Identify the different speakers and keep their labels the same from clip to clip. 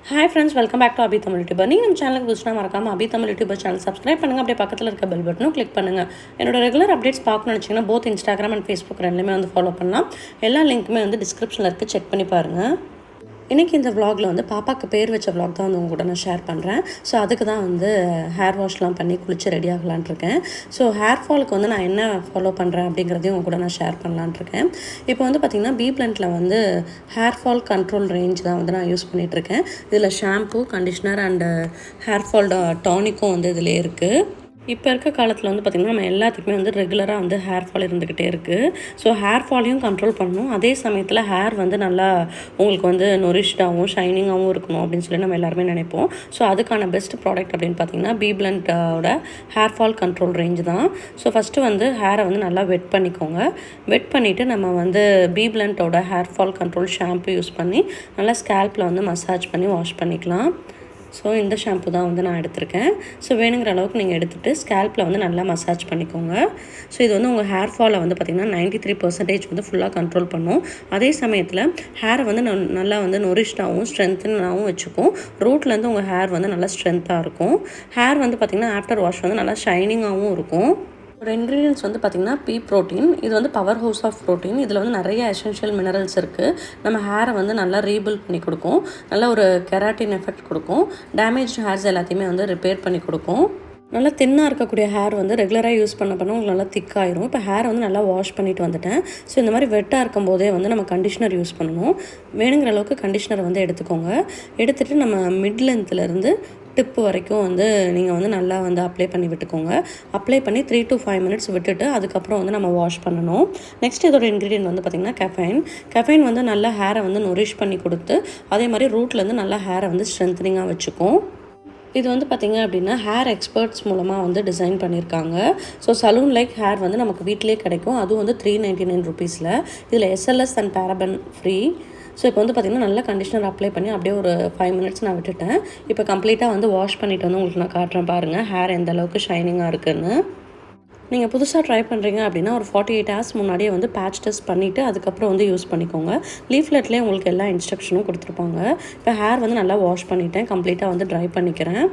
Speaker 1: Hi friends, welcome back to abitamilyoutuber. நீங்க நம்ம சேனலுக்கு புதுசுனா மறக்காம abitamilyoutuber சேனல் சப்ஸ்கிரைப் பண்ணுங்க. அப்படியே பக்கத்துல இருக்க பெல் பட்டனும் கிளிக் பண்ணுங்க. என்னோட ரெகுலர் அப்டேட்ஸ் பார்க்கணும்னு நினைச்சீங்கன்னா both Instagram and Facebook ரெண்டுலயுமே வந்து ஃபாலோ பண்ணலாம். எல்லா லிங்க்குமே வந்து டிஸ்கிரிப்ஷன்ல இருக்கு, செக் பண்ணி பாருங்க. இன்றைக்கி இந்த vlogல வந்து பாப்பாவுக்கு பேர் வச்ச vlog தான் வந்து உங்க கூட நான் ஷேர் பண்ணுறேன். ஸோ அதுக்கு தான் வந்து ஹேர் வாஷ்லாம் பண்ணி குளிச்சு ரெடி ஆகலான் இருக்கேன். ஸோ ஹேர் ஃபாலுக்கு வந்து நான் என்ன ஃபாலோ பண்ணுறேன் அப்படிங்கிறதையும் உங்க கூட நான் ஷேர் பண்ணலான் இருக்கேன். இப்போ வந்து பார்த்திங்கன்னா BBluntல வந்து ஹேர் ஃபால் கண்ட்ரோல் ரேஞ்ச் தான் வந்து நான் யூஸ் பண்ணிகிட்ருக்கேன். இதில் shampoo, conditioner and hair fall டானிக்கும் வந்து இதிலே இருக்குது. இப்போ இருக்க காலத்தில் வந்து பார்த்திங்கன்னா நம்ம எல்லாத்துக்குமே வந்து ரெகுலராக வந்து ஹேர் ஃபால் இருந்துக்கிட்டே இருக்குது. ஸோ ஹேர் ஃபாலையும் கண்ட்ரோல் பண்ணணும், அதே சமயத்தில் ஹேர் வந்து நல்லா உங்களுக்கு வந்து நொரிஷ்டாகவும் ஷைனிங்காகவும் இருக்கணும் அப்படின்னு சொல்லி நம்ம எல்லாருமே நினைப்போம். ஸோ அதுக்கான பெஸ்ட் ப்ராடக்ட் அப்படின்னு பார்த்திங்கன்னா BBluntோட ஹேர் ஃபால் கண்ட்ரோல் ரேஞ்ச் தான். ஸோ ஃபஸ்ட்டு வந்து ஹேரை வந்து நல்லா வெட் பண்ணிக்கோங்க. வெட் பண்ணிவிட்டு நம்ம வந்து BBluntோட hair fall control shampoo use பண்ணி நல்லா ஸ்கேல்பில் வந்து மசாஜ் பண்ணி வாஷ் பண்ணிக்கலாம். ஸோ இந்த ஷாம்பு தான் வந்து நான் எடுத்திருக்கேன். ஸோ வேணுங்கிற அளவுக்கு நீங்கள் எடுத்துகிட்டு ஸ்கேல்பில் வந்து நல்லா மசாஜ் பண்ணிக்கோங்க. ஸோ இது வந்து உங்கள் ஹேர் ஃபாலை வந்து பார்த்திங்கன்னா 93% வந்து ஃபுல்லாக கண்ட்ரோல் பண்ணும். அதே சமயத்தில் ஹேரை வந்து நல்லா வந்து நொரிஷ்டாகவும் ஸ்ட்ரென்த்தனாகவும் வச்சுக்கும். ரூட்லேருந்து உங்கள் ஹேர் வந்து நல்லா ஸ்ட்ரென்த்தாக இருக்கும். ஹேர் வந்து பார்த்திங்கன்னா ஆஃப்டர் வாஷ் வந்து நல்லா ஷைனிங்காகவும் இருக்கும். ஒரு இன்க்ரீடியன்ஸ் வந்து பார்த்திங்கன்னா பீ ப்ரோட்டீன். இது வந்து பவர் ஹவுஸ் ஆஃப் ப்ரோட்டீன். இதில் வந்து நிறைய எசென்ஷியல் மினரல்ஸ் இருக்குது. நம்ம ஹேரை வந்து நல்லா ரீபில்ட் பண்ணி கொடுக்கும், நல்ல ஒரு கெராட்டின் எஃபெக்ட் கொடுக்கும், டேமேஜ் ஹேர்ஸ் எல்லாத்தையுமே வந்து ரிப்பேர் பண்ணி கொடுக்கும். நல்லா தின்னாக இருக்கக்கூடிய ஹேர் வந்து ரெகுலராக யூஸ் பண்ண உங்களுக்கு நல்லா திக்காயிரும். இப்போ ஹேரை வந்து நல்லா வாஷ் பண்ணிவிட்டு வந்துட்டேன். ஸோ இந்த மாதிரி வெட்டாக இருக்கும் போதே வந்து நம்ம கண்டிஷ்னர் யூஸ் பண்ணணும். வேணுங்கிற அளவுக்கு கண்டிஷ்னரை வந்து எடுத்துக்கோங்க. எடுத்துகிட்டு நம்ம மிட் லென்த்லேருந்து டிப்பு வரைக்கும் வந்து நீங்கள் வந்து நல்லா வந்து அப்ளை பண்ணி விட்டுக்கோங்க. அப்ளை பண்ணி 3 to 5 minutes விட்டுட்டு அதுக்கப்புறம் வந்து நம்ம வாஷ் பண்ணணும். நெக்ஸ்ட் இதோட இன்க்ரீடியன்ட் வந்து பார்த்திங்கன்னா கெஃபைன் வந்து நல்லா ஹேரை வந்து நொரிஷ் பண்ணி கொடுத்து அதே மாதிரி ரூட்லேருந்து நல்லா ஹேரை வந்து ஸ்ட்ரென்த்னிங்காக வச்சுக்கும். இது வந்து பார்த்திங்க அப்படின்னா ஹேர் எக்ஸ்பர்ட்ஸ் மூலமாக வந்து டிசைன் பண்ணியிருக்காங்க. ஸோ சலூன் லைக் ஹேர் வந்து நமக்கு வீட்டிலே கிடைக்கும். அதுவும் வந்து 399 rupeesல. இதில் SLS and paraben free. So இப்போ வந்து பார்த்திங்கன்னா நல்லா கண்டிஷ்னர் அப்ளை பண்ணி அப்படியே ஒரு 5 minutes நான் விட்டுட்டேன். இப்போ கம்ப்ளீட்டாக வந்து வாஷ் பண்ணிவிட்டு வந்து உங்களுக்கு நான் காட்டுறேன் பாருங்கள் ஹேர் எந்த அளவுக்கு ஷைனிங்காக இருக்குதுன்னு. நீங்கள் புதுசாக ட்ரை பண்ணுறீங்க அப்படின்னா ஒரு 48 hours முன்னாடியே வந்து பேட்ச் டெஸ்ட் பண்ணிவிட்டு அதுக்கப்புறம் வந்து யூஸ் பண்ணிக்கோங்க. லீஃப்லெட்லேயே உங்களுக்கு எல்லா இன்ஸ்ட்ரக்ஷனும் கொடுத்துருப்பாங்க. இப்போ ஹேர் வந்து நல்லா வாஷ் பண்ணிவிட்டேன், கம்ப்ளீட்டாக வந்து ட்ரை பண்ணிக்கிறேன்.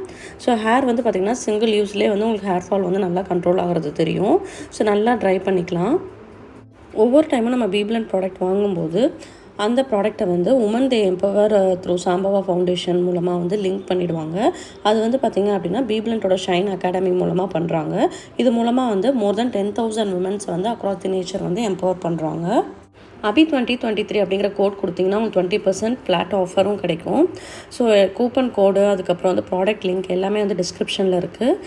Speaker 1: ஸோ ஹேர் வந்து பார்த்திங்கன்னா சிங்கிள் யூஸ்லேயே வந்து உங்களுக்கு ஹேர் ஃபால் வந்து நல்லா கண்ட்ரோல் ஆகிறது தெரியும். ஸோ நல்லா ட்ரை பண்ணிக்கலாம். ஒவ்வொரு டைமும் நம்ம BBlunt ப்ராடக்ட் வாங்கும்போது அந்த ப்ராடக்டை வந்து உமன் தே எம்பவர் த்ரூ சாம்பவா ஃபவுண்டேஷன் மூலமாக வந்து லிங்க் பண்ணிவிடுவாங்க. அது வந்து பார்த்திங்க அப்படின்னா BBluntோட ஷைன் அகாடமி மூலமாக பண்ணுறாங்க. இது மூலமாக வந்து மோர் தென் 10,000 விமன்ஸ் வந்து அக்ராஸ் தி நேச்சர் வந்து எம்பவர் பண்ணுறாங்க. ABI2023 அப்படிங்கிற கோட் கொடுத்திங்கன்னா உங்களுக்கு 20% ஃப்ளாட் ஆஃபரும் கிடைக்கும். ஸோ கூப்பன் கோடு அதுக்கப்புறம் வந்து ப்ராடக்ட் லிங்க் எல்லாமே வந்து டிஸ்கிரிப்ஷனில் இருக்குது.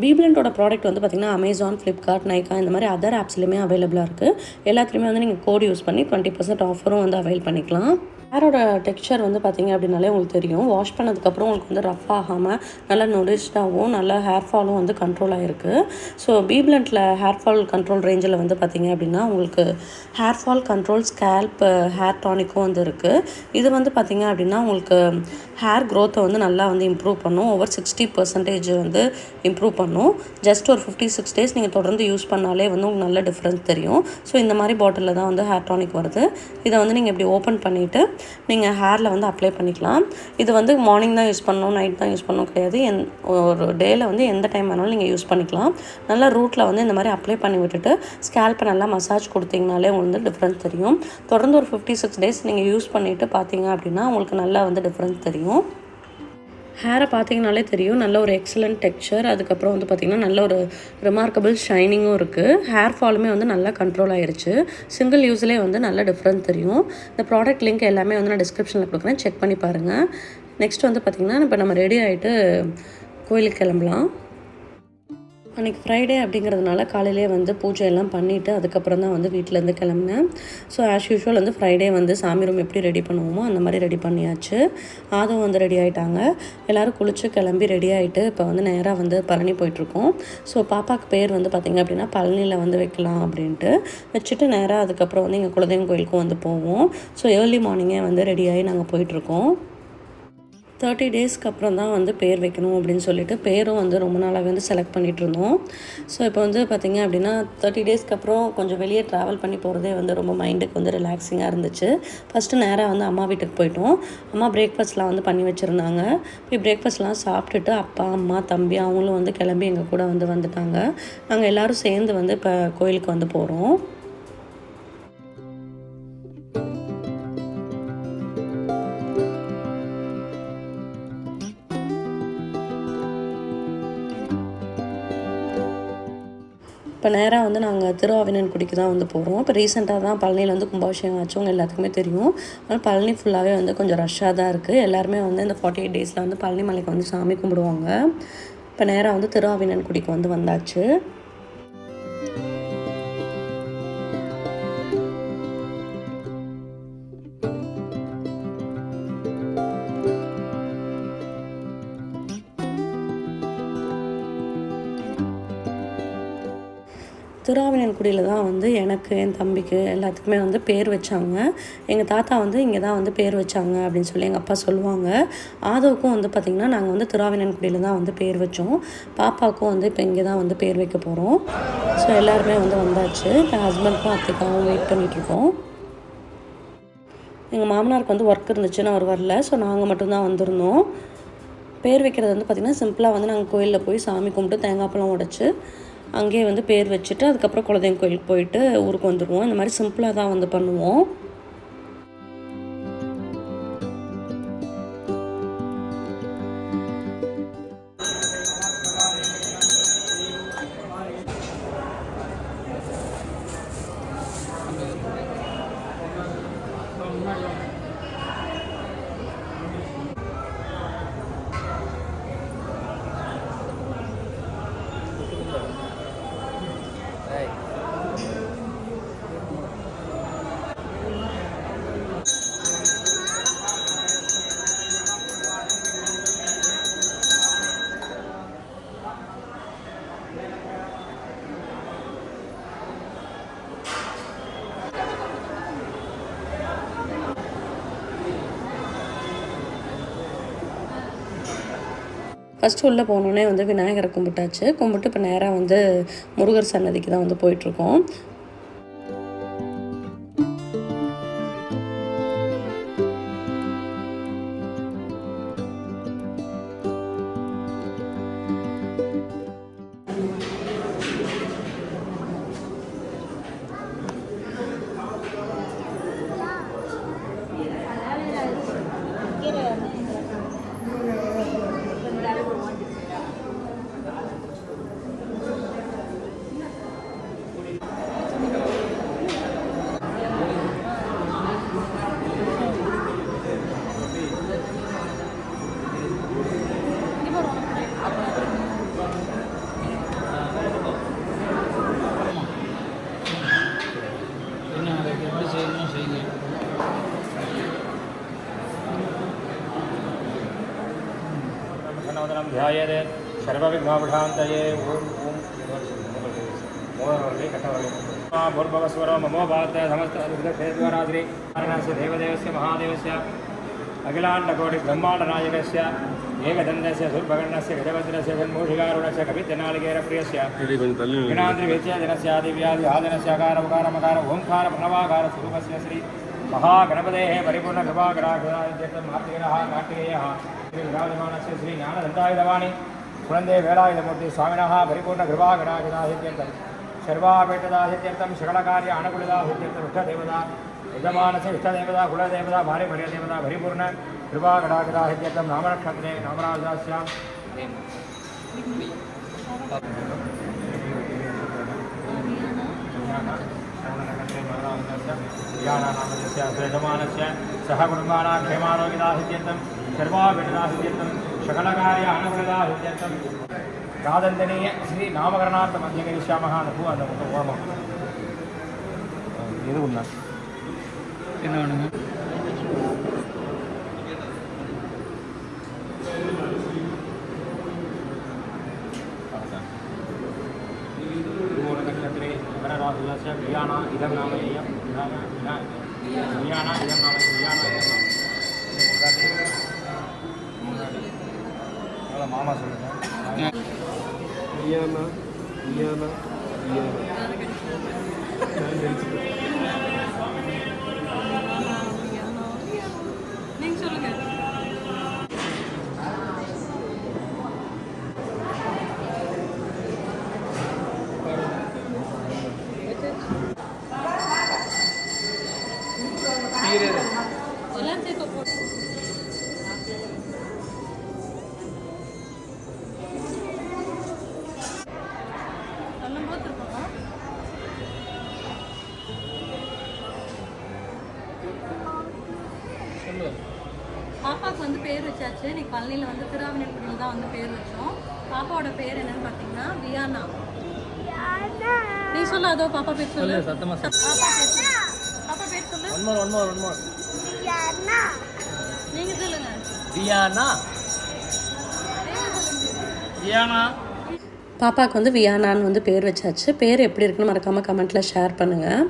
Speaker 1: BBluntோட ப்ராடக்ட் வந்து பார்த்திங்கன்னா Amazon, Flipkart, Nykaa இந்த மாதிரி அதர் ஆப்ஸ்லையுமே அவைலபிளாக இருக்குது. எல்லாத்துலேயுமே வந்து நீங்கள் கோட் யூஸ் பண்ணி 20% ஆஃபரும் வந்து அவைல் பண்ணிக்கலாம். ஹேரோட டெக்ஸ்சர் வந்து பார்த்திங்க அப்படின்னாலே உங்களுக்கு தெரியும். வாஷ் பண்ணதுக்கப்புறம் உங்களுக்கு வந்து ரஃப் ஆகாமல் நல்லா நொரிஷ்டாகவும் நல்லா ஹேர் ஃபாலும் வந்து கண்ட்ரோல் ஆகிருக்கு. ஸோ BBluntல ஹேர் ஃபால் கண்ட்ரோல் ரேஞ்சில் வந்து பார்த்திங்க அப்படின்னா உங்களுக்கு hair fall control scalp hair டானிக்கும் வந்து இருக்குது. இது வந்து பார்த்திங்க அப்படின்னா உங்களுக்கு ஹேர் க்ரோத்தை வந்து நல்லா வந்து இம்ப்ரூவ் பண்ணும். ஓவர் 60% வந்து இம்ப்ரூவ் பண்ணும். ஜஸ்ட் ஒரு 56 days நீங்கள் தொடர்ந்து யூஸ் பண்ணாலே வந்து உங்களுக்கு நல்ல டிஃப்ரென்ஸ் தெரியும். ஸோ இந்த மாதிரி பாட்டிலில் தான் வந்து ஹேர் டானிக் வருது. இதை வந்து நீங்கள் இப்படி ஓப்பன் பண்ணிவிட்டு நீங்கள் ஹேரில் வந்து அப்ளை பண்ணிக்கலாம். இது வந்து மார்னிங் தான் யூஸ் பண்ணணும், நைட் தான் யூஸ் பண்ணணும் கிடையாது. ஒரு டேயில் வந்து எந்த டைம் வேணாலும் நீங்கள் யூஸ் பண்ணிக்கலாம். நல்லா ரூட்டில் வந்து இந்த மாதிரி அப்ளை பண்ணி விட்டுட்டு ஸ்கேல்ப்பை நல்லா மசாஜ் கொடுத்தீங்கனாலே உங்களுக்கு வந்து டிஃப்ரென்ஸ் தெரியும். தொடர்ந்து ஒரு 56 days நீங்கள் யூஸ் பண்ணிவிட்டு பார்த்தீங்க அப்படின்னா உங்களுக்கு நல்லா வந்து டிஃப்ரென்ஸ் தெரியும். ஹேரை பார்த்தீங்கனாலே தெரியும் நல்ல ஒரு எக்ஸலண்ட் டெக்ஸ்சர். அதுக்கப்புறம் வந்து பார்த்திங்கன்னா நல்ல ஒரு ரிமார்க்கபிள் ஷைனிங்கும் இருக்குது. ஹேர் ஃபாலுமே வந்து நல்லா கண்ட்ரோல் ஆகிருச்சு. சிங்கிள் யூஸ்லேயே வந்து நல்ல டிஃப்ரென்ஸ் தெரியும். இந்த ப்ராடக்ட் லிங்க் எல்லாமே வந்து நான் டிஸ்கிரிப்ஷனில் கொடுக்குறேன், செக் பண்ணி பாருங்கள். நெக்ஸ்ட் வந்து பார்த்திங்கன்னா இப்போ நம்ம ரெடி ஆகிட்டு கோயிலுக்கு கிளம்பலாம். அன்றைக்கி ஃப்ரைடே அப்படிங்கிறதுனால காலையிலே வந்து பூஜை எல்லாம் பண்ணிவிட்டு அதுக்கப்புறம் தான் வந்து வீட்டிலேருந்து கிளம்புனேன். ஸோ ஆஸ் யூஷுவல் வந்து ஃப்ரைடே வந்து சாமி ரூம் எப்படி ரெடி பண்ணுவோமோ அந்த மாதிரி ரெடி பண்ணியாச்சு. அதுவும் வந்து ரெடி ஆகிட்டாங்க. எல்லோரும் குளித்து கிளம்பி ரெடி ஆகிட்டு இப்போ வந்து நேராக வந்து பழனி போயிட்டுருக்கோம். ஸோ பாப்பாவுக்கு பேர் வந்து பார்த்திங்க அப்படின்னா பழனியில் வந்து வைக்கலாம் அப்படின்ட்டு வச்சுட்டு நேராக அதுக்கப்புறம் வந்து எங்கள் குலதெய்வம் கோயிலுக்கும் வந்து போவோம். ஸோ ஏர்லி மார்னிங்கே வந்து ரெடியாகி நாங்கள் போயிட்டுருக்கோம். 30 டேஸ்க்கு அப்புறம் தான் வந்து பேர் வைக்கணும் அப்படின்னு சொல்லிட்டு பேரும் வந்து ரொம்ப நாளாகவே வந்து செலக்ட் பண்ணிகிட்டு இருந்தோம். ஸோ இப்போ வந்து பார்த்திங்க அப்படின்னா 30 டேஸ்க்கு அப்புறம் கொஞ்சம் வெளியே ட்ராவல் பண்ணி போகிறதே வந்து ரொம்ப மைண்டுக்கு வந்து ரிலாக்ஸிங்காக இருந்துச்சு. ஃபஸ்ட்டு நேராக வந்து அம்மா வீட்டுக்கு போயிட்டோம். அம்மா பிரேக்ஃபாஸ்ட்லாம் வந்து பண்ணி வச்சுருந்தாங்க. போய் பிரேக்ஃபாஸ்ட்லாம் சாப்பிட்டுட்டு அப்பா, அம்மா, தம்பி அவங்களும் வந்து கிளம்பி எங்கள் கூட வந்து வந்துட்டாங்க. நாங்கள் எல்லோரும் சேர்ந்து வந்து இப்போ கோயிலுக்கு வந்து போகிறோம். இப்போ நேராக வந்து நாங்கள் திருஆவினன்குடிக்கு தான் வந்து போகிறோம். இப்போ ரீசெண்டாக தான் பழனியில் வந்து கும்பாபிஷேகம் ஆச்சவங்க எல்லாத்துக்குமே தெரியும். ஆனால் பழனி ஃபுல்லாகவே வந்து கொஞ்சம் ரஷ்ஷாக தான் இருக்குது. எல்லாருமே வந்து இந்த 48 டேஸில் வந்து பழனி மலைக்கு வந்து சாமி கும்பிடுவாங்க. இப்போ நேராக வந்து திருஆவினன்குடிக்கு வந்து வந்தாச்சு. திருஆவினன்குடியில் தான் வந்து எனக்கு, என் தம்பிக்கு எல்லாத்துக்குமே வந்து பேர் வச்சாங்க. எங்கள் தாத்தா வந்து இங்கே தான் வந்து பேர் வச்சாங்க அப்படின்னு சொல்லி எங்கள் அப்பா சொல்லுவாங்க. ஆதவுக்கும் வந்து பார்த்திங்கன்னா நாங்கள் வந்து திருஆவினன்குடியில் தான் வந்து பேர் வச்சோம். பாப்பாவுக்கும் வந்து இப்போ இங்கே தான் வந்து பேர் வைக்க போகிறோம். ஸோ எல்லாருமே வந்து வந்தாச்சு. இப்போ ஹஸ்பண்ட்க்கும் அத்தைக்காகவும் வெயிட் பண்ணிகிட்ருக்கோம். எங்கள் மாமனாருக்கு வந்து ஒர்க் இருந்துச்சுன்னு அவர் வரல. ஸோ நாங்கள் மட்டும்தான் வந்திருந்தோம். பேர் வைக்கிறது வந்து பார்த்திங்கன்னா சிம்பிளாக வந்து நாங்கள் கோயிலில் போய் சாமி கும்பிட்டு தேங்காய் பழம் உடைச்சி அங்கேயே வந்து பேர் வச்சுட்டு அதுக்கப்புறம் குலதெய்வம் கோயிலுக்கு போயிட்டு ஊருக்கு வந்துடுவோம். இந்த மாதிரி சிம்பிளாக தான் வந்து பண்ணுவோம். ஃபஸ்ட்டு உள்ளே போனோடனே வந்து விநாயகரை கும்பிட்டாச்சு. கும்பிட்டு இப்போ நேராக வந்து முருகர் சன்னதிக்கு தான் வந்து போயிட்டுருக்கோம்.
Speaker 2: ध्यायेत् सर्वविघ्नोपशान्तये ॐ भूर्भुवस्वरो ममोपात् समस्तविदक्षेद्वरात्रि नारायणस्य देवदेवस्य महादेवस्य अखिलाण्डकोटिब्रह्माण्डनायकस्य एकदन्तस्य सुर्भगण्डस्य गजवज्रस्य जन्मूषिकारुणस्य कवित्यनालिकेरप्रियस्य गणान्त्रिवेच्य जनस्य आदिव्याधि आदनस्य अकारमकार ओंकार प्रणवाकार स्वरूपस्य श्री महागणपतेः परिपूर्णकृपाकराक्षरादित्यर्थं कार्तिकेयः कार्तिकेयः विराजमानस्य श्री ज्ञानदण्डायुधवाणी कुलन्दे वेलायुधमूर्ति स्वामिनः परिपूर्णकृपाकराक्षरादित्यर्थं सर्वापेटदादित्यर्थं सकलकार्य अनुकूलदादित्यर्थं इष्टदेवता यजमानस्य इष्टदेवता कुलदेवता भार्यदेवता परिपूर्ण कृपाकराक्षरादित्यर्थं नामनक्षत्रे नामराजास्यां यानानामस्य श्रेष्ठमानस्य सह कुटुम्बानां क्षेमारोग्यदाहित्यर्थं सर्वाभिदाहित्यर्थं सकलकार्य अनुकूलदाहित्यर्थं कादन्तनीय श्री नामकरणार्थम् अध्यगरिष्यामः नभो होमम् இது ஒன்றா என்ன வேணுங்க नक्षत्रे वनराहुलस्य प्रियाणा इदं नामयेयं प्रियाणा इदं नामयेयं प्रियाणा इदं மாமா சொல்லுங்கள்.
Speaker 3: வியானா வியானா வியானா
Speaker 1: நீங்கள் சொல்லுங்கள். எல்லாம் சேர்க்க போட்டு சொல்லும்போது இருக்கோம். பாப்பாவுக்கு வந்து பேர் வச்சாச்சு. இன்னைக்கு பழனியில் வந்து திருவாவினர்குடியில் தான் வந்து பேர் வச்சோம். பாப்பாவோட பேர் என்னன்னு பார்த்தீங்கன்னா வியானா. நீ சொல்லு. அதோ பாப்பா பேர் சொல்லு.
Speaker 2: சத்தமாக
Speaker 1: பாப்பா பேர் சொல்லு.
Speaker 2: ஒன் மோர்
Speaker 1: நீங்க சொல்லுங்க.
Speaker 2: வியானா.
Speaker 1: பாப்பாவுக்கு வந்து வியானான்னு வந்து பேர் வச்சாச்சு. பேர் எப்படி இருக்குன்னு மறக்காமல் கமெண்ட்டில் ஷேர் பண்ணுங்கள்.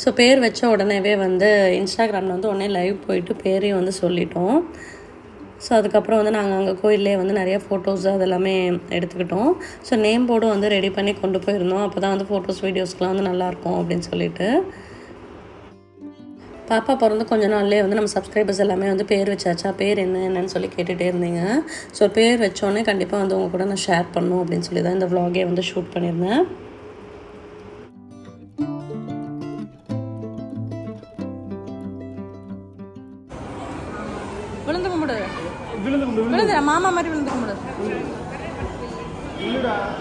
Speaker 1: ஸோ பேர் வச்ச உடனேவே வந்து இன்ஸ்டாகிராமில் வந்து உடனே லைவ் போயிட்டு பேரையும் வந்து சொல்லிட்டோம். ஸோ அதுக்கப்புறம் வந்து நாங்கள் அங்கே கோயிலே வந்து நிறைய ஃபோட்டோஸ் அதெல்லாமே எடுத்துக்கிட்டோம். ஸோ நேம் போர்டும் வந்து ரெடி பண்ணி கொண்டு போயிருந்தோம். அப்போ தான் வந்து ஃபோட்டோஸ் வீடியோஸ்க்கெலாம் வந்து நல்லாயிருக்கும் அப்படின்னு சொல்லிட்டு. பாப்பா பிறந்து கொஞ்ச நாள்லேயே வந்து நம்ம சப்ஸ்கிரைபர்ஸ் எல்லாமே வந்து பேர் வச்சாச்சா, பேர் என்னன்னு சொல்லி கேட்டுகிட்டே இருந்தீங்க. ஸோ பேர் வச்சோடனே கண்டிப்பாக வந்து உங்கள் கூட நான் ஷேர் பண்ணணும் அப்படின்னு சொல்லி தான் இந்த vlog-ஏ வந்து ஷூட் பண்ணியிருந்தேன். விழுந்து கும்பிடு. விழுந்து மாமா மாதிரி விழுந்து கும்பிடு.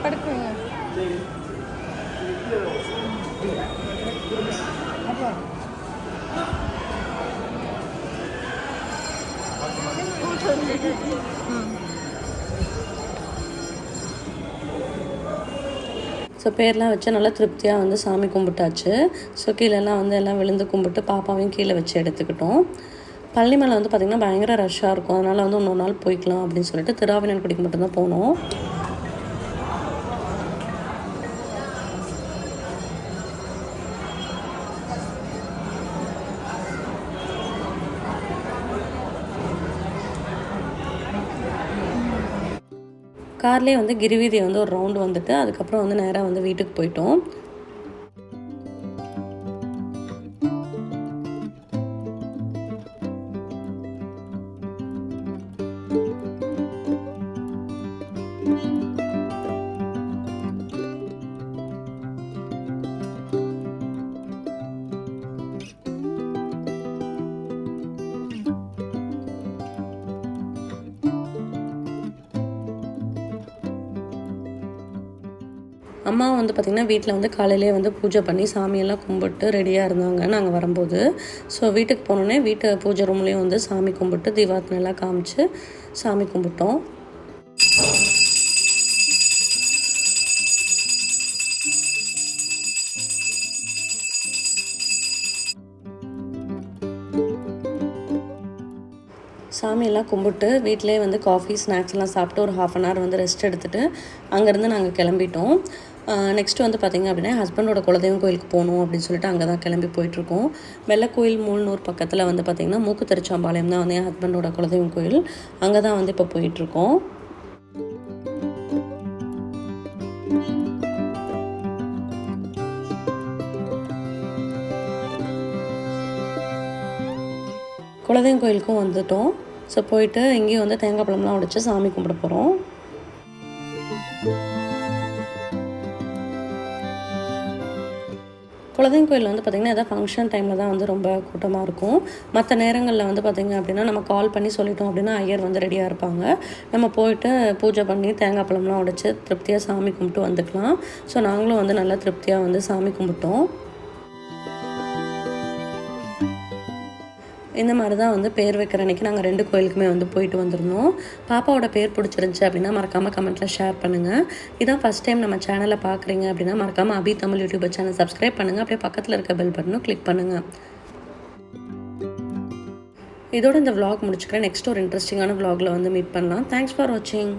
Speaker 1: படுக்குங்க. ஸோ பேர்லாம் வச்சு நல்லா திருப்தியாக வந்து சாமி கும்பிட்டாச்சு. ஸோ கீழெல்லாம் வந்து எல்லாம் விழுந்து கும்பிட்டு பாப்பாவையும் கீழே வச்சு எடுத்துக்கிட்டோம். பழனி மலை வந்து பார்த்திங்கன்னா பயங்கர ரஷ்ஷாக இருக்கும். அதனால் வந்து இன்னொரு நாள் போய்க்கலாம் அப்படின்னு சொல்லிட்டு திருவாவினர்குடிக்கு மட்டும்தான் போனோம். கார்லேயே வந்து கிரிவீதியை வந்து ஒரு ரவுண்டு வந்துட்டு அதுக்கப்புறம் வந்து நேராக வந்து வீட்டுக்கு போயிட்டோம். அம்மா வந்து பார்த்திங்கன்னா வீட்டில் வந்து காலையிலே வந்து பூஜை பண்ணி சாமியெல்லாம் கும்பிட்டு ரெடியாக இருந்தாங்க நாங்கள் வரும்போது. ஸோ வீட்டுக்கு போனோடனே வீட்டு பூஜை ரூம்லேயும் வந்து சாமி கும்பிட்டு தீபாவளி காமிச்சு சாமி கும்பிட்டோம். சாமியெல்லாம் கும்பிட்டு வீட்டிலே வந்து காஃபி ஸ்நாக்ஸ் எல்லாம் சாப்பிட்டு ஒரு 1/2 hour வந்து ரெஸ்ட் எடுத்துகிட்டு அங்கேருந்து நாங்கள் கிளம்பிட்டோம். நெக்ஸ்ட்டு வந்து பார்த்திங்க அப்படின்னா ஹஸ்பண்டோட குலதெய்வம் கோயிலுக்கு போகணும் அப்படின்னு சொல்லிட்டு அங்கே தான் கிளம்பி போயிட்டுருக்கோம். வெள்ளக்கோயில் மூலனூர் பக்கத்தில் வந்து பார்த்திங்கன்னா மூக்குத்தரிச்சாம்பாளையம் தான் வந்து என் ஹஸ்பண்டோட குலதெய்வம் கோயில். அங்கே தான் வந்து இப்போ போயிட்டுருக்கோம். குலதெய்வம் கோயிலுக்கும் வந்துட்டோம். ஸோ போயிட்டு இங்கேயும் வந்து தேங்காய் பழம்லாம் உடைச்சு சாமி கும்பிட போகிறோம். குலதெய்வம் கோயில் வந்து பார்த்திங்கன்னா எதாவது ஃபங்க்ஷன் டைமில் தான் வந்து ரொம்ப கூட்டமாக இருக்கும். மற்ற நேரங்களில் வந்து பார்த்திங்க அப்படின்னா நம்ம கால் பண்ணி சொல்லிட்டோம் அப்படின்னா ஐயர் வந்து ரெடியாக இருப்பாங்க. நம்ம போயிட்டு பூஜை பண்ணி தேங்காய் பழம்லாம் உடைச்சு திருப்தியாக சாமி கும்பிட்டு வந்துக்கலாம். ஸோ நாங்களும் வந்து நல்லா திருப்தியாக வந்து சாமி கும்பிட்டோம். இந்த மாதிரி தான் வந்து பேர் வைக்கிற அன்றைக்கி நாங்கள் 2 கோயிலுக்குமே வந்து போயிட்டு வந்துருந்தோம். பாப்பாவோட பேர் பிடிச்சிருந்துச்சி அப்படின்னா மறக்காமல் கமெண்ட்டில் ஷேர் பண்ணுங்கள். இதான் ஃபஸ்ட் டைம் நம்ம சேனலை பார்க்குறீங்க அப்படின்னா மறக்காமல் அபிதமிழ் யூடியூபர் சேனல் சப்ஸ்கிரைப் பண்ணுங்கள். அப்படியே பக்கத்தில் இருக்க பெல் பட்டனும் கிளிக் பண்ணுங்கள். இதோட இந்த vlog முடிச்சுக்கிறேன். நெக்ஸ்ட் ஒரு இன்ட்ரெஸ்டிங்கான vlogல வந்து மீட் பண்ணலாம். தேங்க்ஸ் ஃபார் வாட்சிங்.